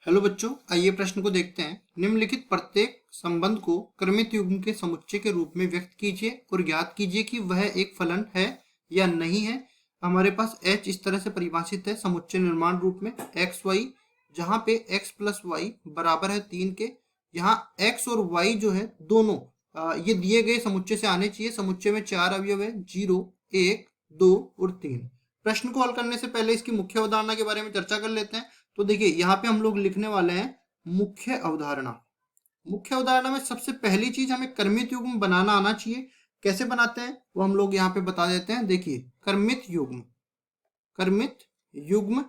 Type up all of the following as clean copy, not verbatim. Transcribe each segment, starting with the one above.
Hello बच्चों, आइए प्रश्न को देखते हैं। निम्नलिखित प्रत्येक संबंध को क्रमित युग्म के समुच्चय के रूप में व्यक्त कीजिए और ज्ञात कीजिए कि वह एक फलन है या नहीं है। हमारे पास h इस तरह से परिभाषित है समुच्चय निर्माण रूप में एक्स वाई, जहाँ पे x प्लस वाई बराबर है 3 के। यहाँ x और y जो है दोनों ये दिए गए समुच्चय से आने चाहिए। समुच्चय में 4 अवयव है, 0, 1, 2 और 3। प्रश्न को हल करने से पहले इसकी मुख्य अवधारणा के बारे में चर्चा कर लेते हैं। तो देखिए यहाँ पे हम लोग लिखने वाले हैं मुख्य अवधारणा। मुख्य अवधारणा में सबसे पहली चीज हमें कर्मित युग्म बनाना आना चाहिए। कैसे बनाते हैं वो हम लोग यहाँ पे बता देते हैं। देखिए कर्मित युग्म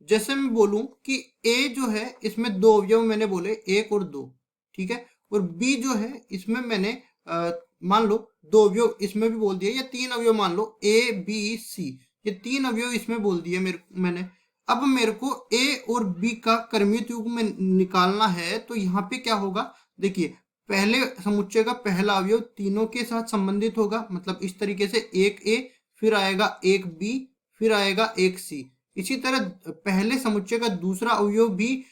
जैसे मैं बोलूं कि a जो है इसमें 2 अवयव मैंने बोले, 1 और 2, ठीक है। और b जो है इसमें मैंने मान लो 2 अवयव इसमें भी बोल दिए, या 3 अवयव मान लो a b c, ये 3 अवयव इसमें बोल दिए मैंने। अब मेरे को a और b का कर्मित युग्म निकालना है, तो यहाँ पे क्या होगा, देखिए पहले समुच्चय का पहला अवयव तीनों के साथ संबंधित होगा, मतलब इस तरीके से एक a, फिर आएगा एक b, फिर आएगा एक c। इसी तरह पहले समुच्चय का दूसरा अवयव भी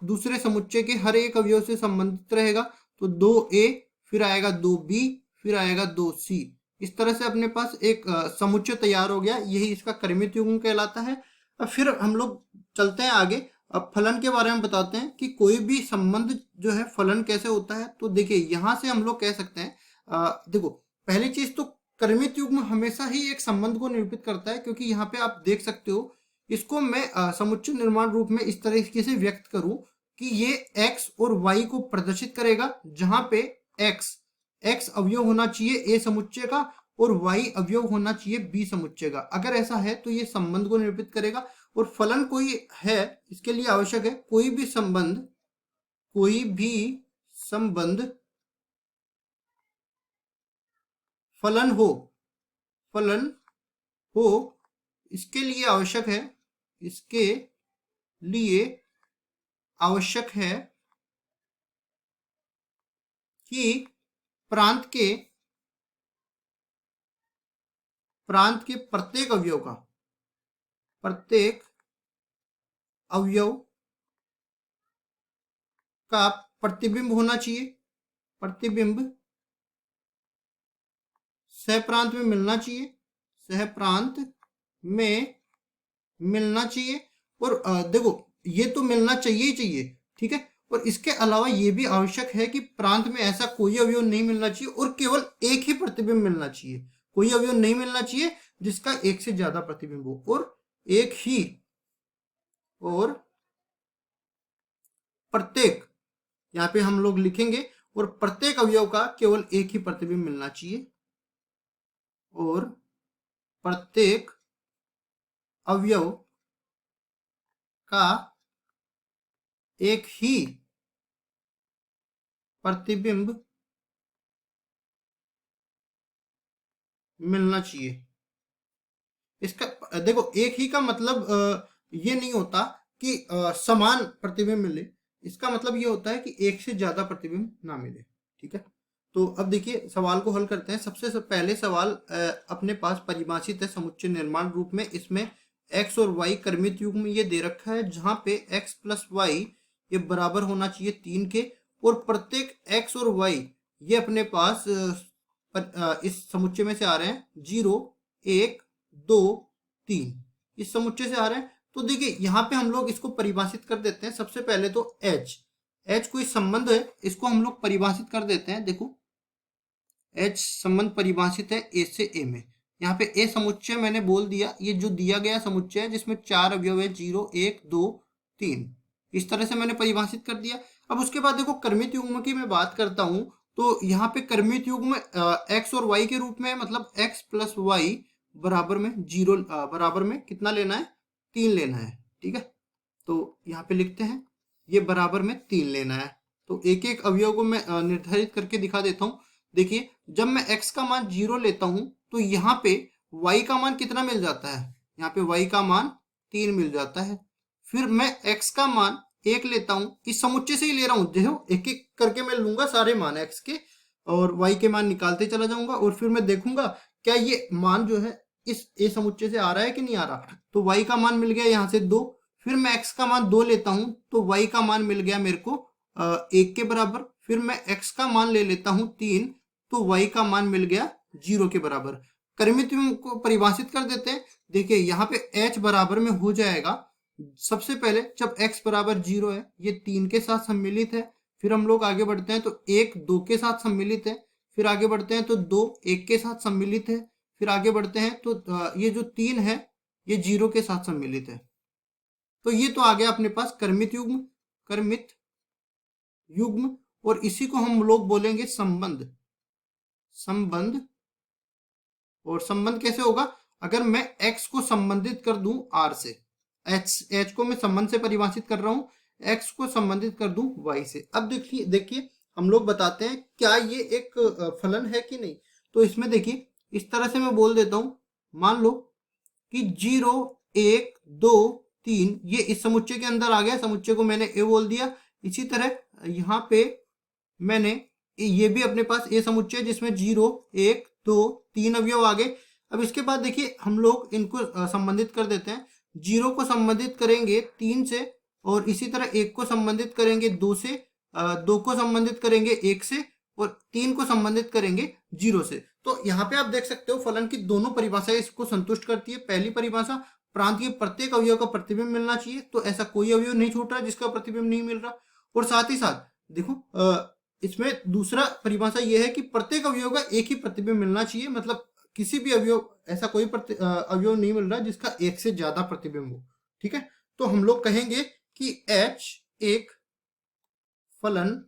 दूसरे समुच्चय के हर एक अवयव से संबंधित रहेगा, तो 2a, फिर आएगा 2b, फिर आएगा 2c। इस तरह से अपने पास एक समुच्चय तैयार हो गया। यही इसका कर्मित युग्म कहलाता है। अब फिर हम लोग चलते हैं आगे। अब फलन के बारे में बताते हैं कि कोई भी संबंध जो है फलन कैसे होता है। तो देखिए यहाँ से हम लोग कह सकते हैं, देखो पहली चीज तो कर्मित युग्म हमेशा ही एक संबंध को निरूपित करता है, क्योंकि यहाँ पे आप देख सकते हो इसको मैं समुच्चय निर्माण रूप में इस तरीके से व्यक्त करूं कि ये x और y को प्रदर्शित करेगा, जहां पे x अवयव होना चाहिए a समुच्चय का और y अवयव होना चाहिए b समुच्चय का। अगर ऐसा है तो ये संबंध को निरूपित करेगा। और फलन कोई है, इसके लिए आवश्यक है कोई भी संबंध फलन हो, इसके लिए आवश्यक है कि प्रांत के प्रत्येक अवयव का प्रतिबिंब होना चाहिए, प्रतिबिंब सहप्रांत में मिलना चाहिए। और देखो ये तो मिलना चाहिए ही चाहिए, ठीक है। और इसके अलावा ये भी आवश्यक है कि प्रांत में ऐसा कोई अवयव नहीं मिलना चाहिए और केवल एक ही प्रतिबिंब मिलना चाहिए। कोई अवयव नहीं मिलना चाहिए जिसका एक से ज्यादा प्रतिबिंब हो, और प्रत्येक, यहाँ पे हम लोग लिखेंगे, और प्रत्येक अवयव का केवल एक ही प्रतिबिंब मिलना चाहिए, और प्रत्येक अवयव का एक ही प्रतिबिंब मिलना चाहिए। इसका देखो एक ही का मतलब ये नहीं होता कि समान प्रतिबिंब मिले। इसका मतलब ये होता है कि एक से ज्यादा प्रतिबिंब ना मिले, ठीक है। तो अब देखिए सवाल को हल करते हैं। सबसे पहले सवाल अपने पास परिभाषित है समुच्चय निर्माण रूप में। इसमें x और y कर्मित युग्म ये दे रखा है, जहां पे x प्लस वाई ये बराबर होना चाहिए 3 के, और प्रत्येक x और y ये अपने पास इस समुच्चय में से आ रहे हैं 0, 1, 2, 3, इस समुच्चय से आ रहे हैं। तो देखिए यहाँ पे हम लोग इसको परिभाषित कर देते हैं। सबसे पहले तो h कोई संबंध है, इसको हम लोग परिभाषित कर देते हैं। देखो h संबंध परिभाषित है a से a में। यहाँ पे a समुच्चय मैंने बोल दिया, ये जो दिया गया समुच्चय है जिसमें 4 अवयव है, 0, 1, 2, 3, इस तरह से मैंने परिभाषित कर दिया। अब उसके बाद देखो कर्मित युग्म की मैं बात करता हूँ, तो यहाँ पे कर्मित युग्म x और y के रूप में, मतलब x प्लस वाई बराबर में 0, बराबर में कितना लेना है, 3 लेना है, ठीक है। तो यहाँ पे लिखते हैं ये बराबर में 3 लेना है। तो एक एक अवयव को मैं निर्धारित करके दिखा देता हूँ। देखिए जब मैं x का मान 0 लेता हूं तो यहाँ पे y का मान कितना मिल जाता है, यहाँ पे y का मान 3 मिल जाता है। फिर मैं x का मान 1 लेता हूं, इस समुच्चय से ही ले रहा हूं, देखो एक एक करके मैं लूंगा सारे मान x के और y के मान निकालते चला जाऊंगा, और फिर मैं देखूंगा क्या ये मान जो है इस a समुच्चय से आ रहा है कि नहीं आ रहा। तो y का मान मिल गया यहाँ से 2, फिर मैं x का मान 2 लेता हूं तो y का मान मिल गया मेरे को 1 के बराबर। फिर मैं x का मान ले लेता हूं 3 तो y का मान मिल गया 0 के बराबर। परिमित युग्म को परिभाषित कर देते हैं। देखिए यहाँ पे h बराबर में हो जाएगा, सबसे पहले जब x बराबर 0 है, ये 3 के साथ सम्मिलित है। फिर हम लोग आगे बढ़ते हैं तो 1 2 के साथ सम्मिलित है। फिर आगे बढ़ते हैं तो 2 1 के साथ सम्मिलित है। फिर आगे बढ़ते हैं तो ये जो 3 है ये 0 के साथ सम्मिलित है। तो ये तो आ गया अपने पास कर्मित युग्म, कर्मित युग्म, और इसी को हम लोग बोलेंगे संबंध। संबंध, और संबंध कैसे होगा? अगर मैं x को संबंधित कर दूं r से, h को मैं संबंध से परिभाषित कर रहा हूं, x को संबंधित कर दूं y से। अब देखिए देखिए हम लोग बताते हैं क्या ये एक फलन है कि नहीं। तो इसमें देखिए इस तरह से मैं बोल देता हूं, मान लो कि 0 1 2 3 ये इस समुच्चय के अंदर आ गया, समुच्चय को मैंने ए बोल दिया। इसी तरह यहाँ पे मैंने ये भी अपने पास ए समुच्चय जिसमें 0 1 2 3 अवयव आ गए। अब इसके बाद देखिए हम लोग इनको संबंधित कर देते हैं। 0 को संबंधित करेंगे 3 से, और इसी तरह 1 को संबंधित करेंगे 2 से, 2 को संबंधित करेंगे 1 से, और 3 को संबंधित करेंगे 0 से। तो यहाँ पे आप देख सकते हो फलन की दोनों परिभाषाएं इसको संतुष्ट करती है। पहली परिभाषा, प्रांत के प्रत्येक अवयव का प्रतिबिंब मिलना चाहिए, तो ऐसा कोई अवयव नहीं छूट रहा जिसका प्रतिबिंब नहीं मिल रहा। और साथ ही साथ देखो इसमें दूसरा परिभाषा यह है कि प्रत्येक अवयव का एक ही प्रतिबिंब मिलना चाहिए, मतलब किसी भी अवयव, ऐसा कोई अवयव नहीं मिल रहा जिसका एक से ज्यादा प्रतिबिंब हो। ठीक है, तो हम लोग कहेंगे कि H एक फलन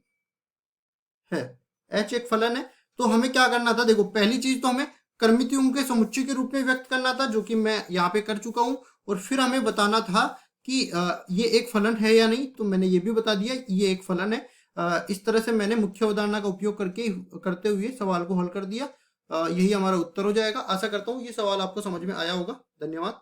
है। H एक फलन है। तो हमें क्या करना था? देखो पहली चीज तो हमें कर्मित युग्म के समुच्चय के रूप में व्यक्त करना था, जो कि मैं यहाँ पे कर चुका हूं। और फिर हमें बताना था कि ये एक फलन है या नहीं, तो मैंने ये भी बता दिया ये एक फलन है। इस तरह से मैंने मुख्य अवधारणा का उपयोग करते हुए सवाल को हल कर दिया। यही हमारा उत्तर हो जाएगा। आशा करता हूँ ये सवाल आपको समझ में आया होगा। धन्यवाद।